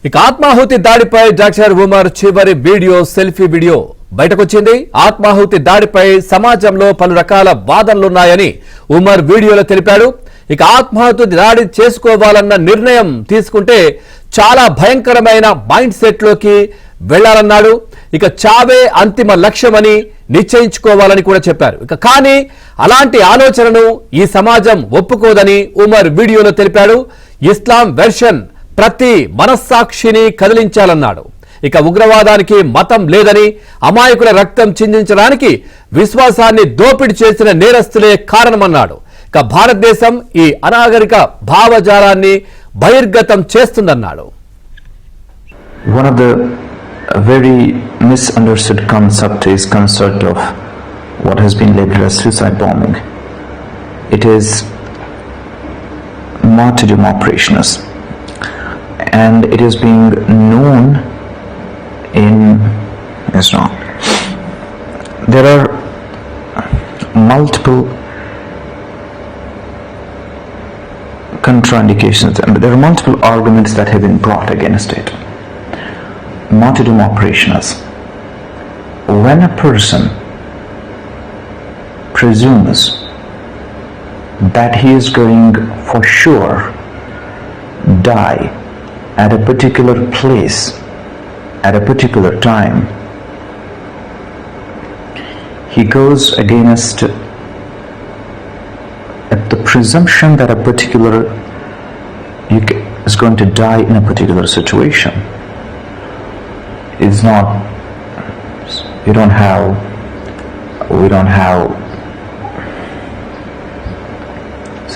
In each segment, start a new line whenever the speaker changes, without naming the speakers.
ఇక ఆత్మాహుతి దాడిపై డాక్టర్ ఉమర్ చివరి వీడియో సెల్ఫీ వీడియో బయటకొచ్చింది. ఆత్మాహుతి దాడిపై సమాజంలో పలు రకాల వాదనలున్నాయని ఉమర్ వీడియోలో తెలిపాడు. ఇక ఆత్మాహుతి దాడి చేసుకోవాలన్న నిర్ణయం తీసుకుంటే చాలా భయంకరమైన మైండ్ సెట్ లోకి వెళ్లాలన్నాడు. ఇక చావే అంతిమ లక్ష్యమని నిశ్చయించుకోవాలని కూడా చెప్పారు. ఇక కానీ అలాంటి ఆలోచనను ఈ సమాజం ఒప్పుకోదని ఉమర్ వీడియోలో తెలిపాడు. ఇస్లాం వెర్షన్ ప్రతి మనస్సాక్షిని కదిలించాలన్నాడు. ఇక ఉగ్రవాదానికి మతం లేదని, అమాయకుల రక్తం చిందించడానికి విశ్వాసాన్ని దోపిడీ చేసిన నేరస్తులే కారణమన్నాడు. ఇక భారతదేశం ఈ అనాగరిక భావజాలాన్ని బహిర్గతం చేస్తుందన్నాడు.
One of the very misunderstood concept of what has been labeled as suicide bombing. It is martyrdom operations, and it is being known in Islam. There are multiple contraindications, and there are multiple arguments that have been brought against it. Martyrdom operations: when a person presumes that he is going for sure die at a particular place at a particular time, he goes against the presumption that a particular is going to die in a particular situation. It's not, we don't have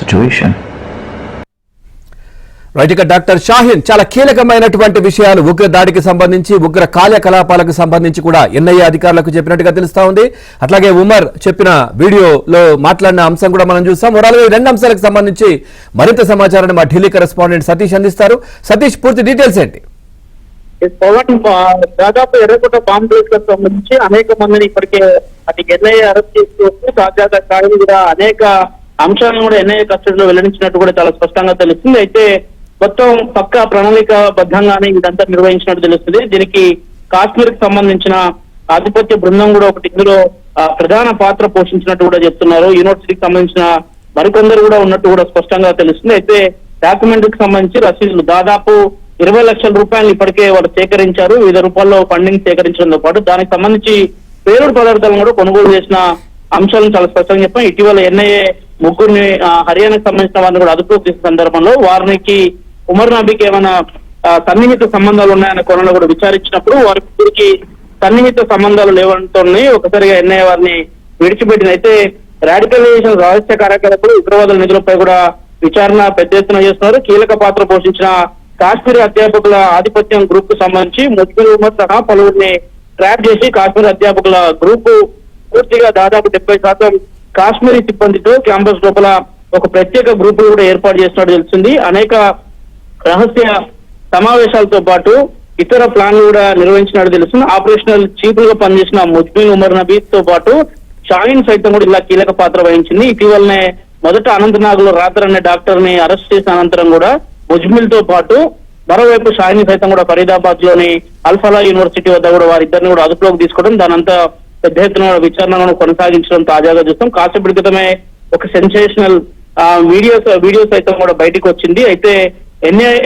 situation.
Right. ఇక doctor Shaheen చాలా కీలకమైనటువంటి విషయాలు ఉగ్ర దాడికి సంబంధించి, ఉగ్ర కార్యకలాపాలకు సంబంధించి కూడా ఎన్ఐఏ అధికారులకు చెప్పినట్టుగా తెలుస్తా ఉంది. అట్లాగే ఉమర్ చెప్పిన వీడియోలో మాట్లాడిన అంశం కూడా మనం చూస్తాం. ఓవరాల్ గా ఈ రెండు అంశాలకు సంబంధించి మరింత సమాచారాన్ని మా ఢిల్లీ కరెస్పాండెంట్ సతీష్ అందిస్తారు. సతీష్, పూర్తి డీటెయిల్స్ ఏంటి?
పవన్, దాదాపు ఎర్రకోట బాంబ్ బ్లాస్ట్లకు సంబంధించి అనేక మందిని ఇప్పటికే అది ఎన్ఐఏ అరెస్ట్ చేసుకోవచ్చు. తాజాగా షాహీన్ కూడా అనేక అంశాలను కూడా ఎన్ఐఏ కస్టడీలో వెల్లడించినట్టు కూడా చాలా స్పష్టంగా తెలుస్తుంది. అయితే మొత్తం పక్కా ప్రణాళిక బద్దంగానే ఇదంతా నిర్వహించినట్టు తెలుస్తుంది. దీనికి కాశ్మీర్ కి సంబంధించిన ఆధిపత్య బృందం కూడా ఒకటి ఇందులో ప్రధాన పాత్ర పోషించినట్టు కూడా చెప్తున్నారు. యూనివర్సిటీకి సంబంధించిన మరికొందరు కూడా ఉన్నట్టు కూడా స్పష్టంగా తెలుస్తుంది. అయితే డాక్యుమెంట్ కి సంబంధించి రసీదులు దాదాపు 20 లక్షల రూపాయలు ఇప్పటికే వాళ్ళు సేకరించారు. వివిధ రూపాల్లో ఫండింగ్ సేకరించడంతో పాటు దానికి సంబంధించి పేలుడు పదార్థాలను కూడా కొనుగోలు చేసిన అంశాలను చాలా స్పష్టంగా చెప్పాం. ఇటీవల ఎన్ఐఏ ముగ్గురిని హర్యానాకు సంబంధించిన వారిని కూడా అదుపులోకి తీసిన సందర్భంలో వారికి ఉమర్ నబీకి ఏమైనా సన్నిహిత సంబంధాలు ఉన్నాయన్న కోణంలో కూడా విచారించినప్పుడు వారి ముగ్గురికి సన్నిహిత సంబంధాలు లేవంటూ ఒకసారిగా ఎన్ఐఏ వారిని విడిచిపెట్టిన. అయితే రాడికలైజేషన్ రహస్య కార్యకలాపాలు, ఉగ్రవాదుల నిధులపై కూడా విచారణ పెద్ద ఎత్తున చేస్తున్నారు. కీలక పాత్ర పోషించిన కాశ్మీర్ అధ్యాపకుల ఆధిపత్యం గ్రూప్ కు సంబంధించి ముజ్బిల్ ఉమర్ సహా పలువురిని ట్రాప్ చేసి కాశ్మీర్ అధ్యాపకుల గ్రూప్ పూర్తిగా దాదాపు 70% కాశ్మీరీ సిబ్బందితో క్యాంపస్ లోపల ఒక ప్రత్యేక గ్రూప్ కూడా ఏర్పాటు చేసినట్టు తెలుస్తుంది. అనేక రహస్య సమావేశాలతో పాటు ఇతర ప్లాన్లు కూడా నిర్వహించినట్టు తెలుస్తుంది. ఆపరేషనల్ చీఫ్ గా పనిచేసిన ముజ్బిల్ ఉమర్ నబీ తో పాటు షాహీన్ సైతం కూడా ఇలా కీలక పాత్ర వహించింది. ఇటీవలనే మొదట అనంతనాగ్ లో రాథర్ అనే డాక్టర్ ని అరెస్ట్ చేసిన అనంతరం కూడా ముజ్బిల్ తో పాటు మరోవైపు షాహీన్ సైతం కూడా ఫరీదాబాద్ లోని అల్ఫలా యూనివర్సిటీ వద్ద కూడా వారిద్దరిని కూడా అదుపులోకి తీసుకోవడం, దానంతా పెద్ద ఎత్తున విచారణను కొనసాగించడం తాజాగా చూస్తాం. కాసేపటి క్రితమే ఒక సెన్సేషనల్ వీడియో సైతం కూడా బయటకు వచ్చింది. అయితే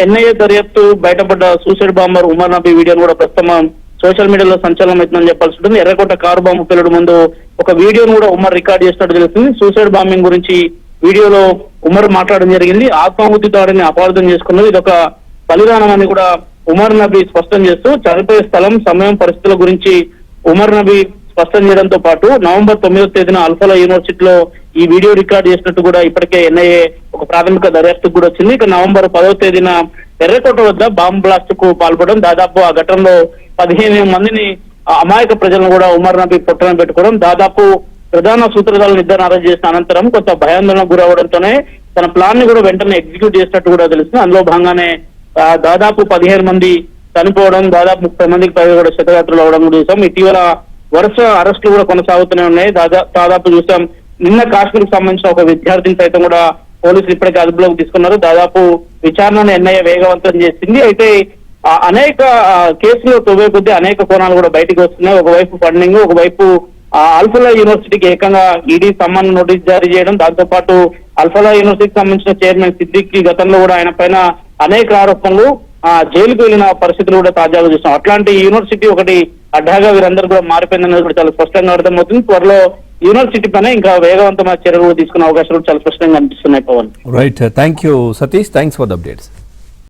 ఎన్ఐఏ దర్యాప్తు బయటపడ్డ సూసైడ్ బాంబర్ ఉమర్ నబీ వీడియోను కూడా ప్రస్తుతం సోషల్ మీడియాలో సంచలనం అవుతుందని చెప్పాల్సి ఉంటుంది. ఎర్రకోట కారు బాంబు పేలుడు ముందు ఒక వీడియోను కూడా ఉమర్ రికార్డ్ చేసినట్టు తెలుస్తుంది. సూసైడ్ బాంబింగ్ గురించి వీడియోలో ఉమర్ మాట్లాడడం జరిగింది. ఆత్మాహుతి దాడిని అపార్థం చేసుకున్నది ఇదొక బలిదానం అని కూడా ఉమర్ నబీ స్పష్టం చేస్తూ చనిపోయే స్థలం, సమయం, పరిస్థితుల గురించి ఉమర్ నబీ స్పష్టం చేయడంతో పాటు నవంబర్ 9వ తేదీన అల్ఫలా యూనివర్సిటీలో ఈ వీడియో రికార్డ్ చేసినట్టు కూడా ఇప్పటికే ఎన్ఐఏ ఒక ప్రాథమిక దర్యాప్తుకు కూడా వచ్చింది. ఇక నవంబర్ 10వ తేదీన ఎర్రకోట వద్ద బాంబ్ బ్లాస్ట్ కు పాల్పడడం, దాదాపు ఆ ఘటనలో 15 మందిని అమాయక ప్రజలను కూడా ఉమర్ నబీ పొట్టన పెట్టుకోవడం, దాదాపు ప్రధాన సూత్రధారులను ఇద్దరు అరెస్ట్ చేసిన అనంతరం కొంత భయాందోళనకు గురవడంతోనే తన ప్లాన్ ని కూడా వెంటనే ఎగ్జిక్యూట్ చేసినట్టు కూడా తెలుస్తుంది. అందులో భాగంగానే దాదాపు 15 మంది చనిపోవడం, దాదాపు 30 మందికి పైగా కూడా శతగాత్రులు అవడం కూడా చూసాం. ఇటీవల వరుస అరెస్టులు కూడా కొనసాగుతూనే ఉన్నాయి. దాదాపు చూసాం నిన్న కాశ్మీర్ కు సంబంధించిన ఒక విద్యార్థిని సైతం కూడా పోలీసులు ఇప్పటికే అదుపులోకి తీసుకున్నారు. దాదాపు విచారణను ఎన్ఐఏ వేగవంతం చేసింది. అయితే అనేక కేసులు తవ్వే కొద్దీ అనేక కోణాలు కూడా బయటకు వస్తున్నాయి. ఒకవైపు ఫండింగ్, ఒకవైపు అల్ఫలా యూనివర్సిటీకి ఏకంగా ఈడీ సమ్మన్ నోటీస్ జారీ చేయడం, దాంతో పాటు అల్ఫలా యూనివర్సిటీకి సంబంధించిన చైర్మన్ సిద్దికి గతంలో కూడా ఆయన పైన అనేక ఆరోపణలు, జైలుకు వెళ్ళిన పరిస్థితులు కూడా తాజాగా చూస్తాం. అట్లాంటి యూనివర్సిటీ ఒకటి అడ్డాగా వీరందరూ కూడా మారిపోయిందనేది కూడా చాలా స్పష్టంగా అర్థమవుతుంది. త్వరలో యూనివర్సిటీ పైన ఇంకా వేగవంతమైన చర్యలు తీసుకునే అవకాశాలు చాలా స్పష్టంగా అనిపిస్తున్నాయి. Pawan,
right, thank you Satish, thanks for the updates.